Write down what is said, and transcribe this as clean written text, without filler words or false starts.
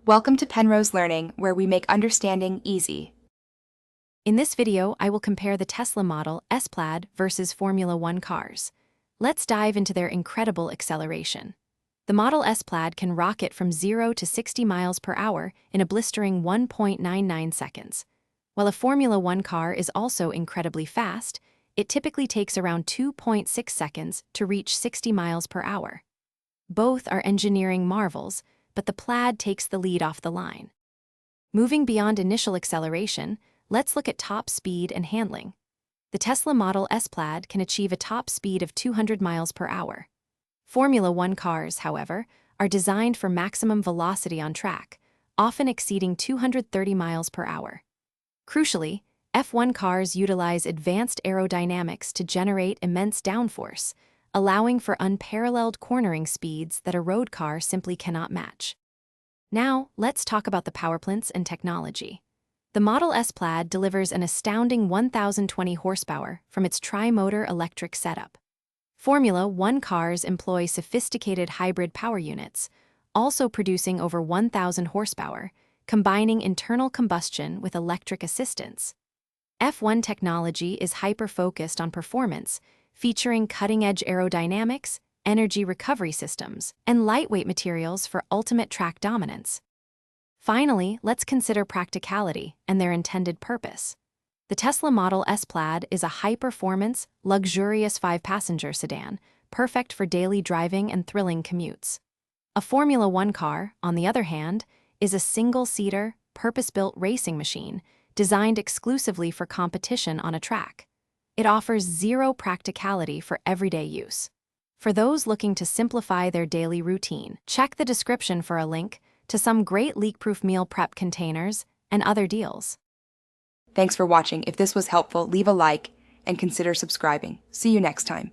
Welcome to Penrose Learning, where we make understanding easy. In this video, I will compare the Tesla Model S Plaid versus Formula One cars. Let's dive into their incredible acceleration. The Model S Plaid can rocket from 0 to 60 miles per hour in a blistering 1.99 seconds. While a Formula One car is also incredibly fast, it typically takes around 2.6 seconds to reach 60 miles per hour. Both are engineering marvels, but the Plaid takes the lead off the line. Moving beyond initial acceleration, let's look at top speed and handling. The Tesla Model S Plaid can achieve a top speed of 200 miles per hour. Formula One cars, however, are designed for maximum velocity on track, often exceeding 230 miles per hour. Crucially, F1 cars utilize advanced aerodynamics to generate immense downforce, allowing for unparalleled cornering speeds that a road car simply cannot match. Now, let's talk about the powerplints and technology. The Model S Plaid delivers an astounding 1,020 horsepower from its tri-motor electric setup. Formula One cars employ sophisticated hybrid power units, also producing over 1,000 horsepower, combining internal combustion with electric assistance. F1 technology is hyper-focused on performance, featuring cutting-edge aerodynamics, energy recovery systems, and lightweight materials for ultimate track dominance. Finally, let's consider practicality and their intended purpose. The Tesla Model S Plaid is a high-performance, luxurious 5-passenger sedan, perfect for daily driving and thrilling commutes. A Formula One car, on the other hand, is a single-seater, purpose-built racing machine designed exclusively for competition on a track. It offers zero practicality for everyday use. For those looking to simplify their daily routine, check the description for a link to some great leak-proof meal prep containers and other deals. Thanks for watching. If this was helpful, leave a like and consider subscribing. See you next time.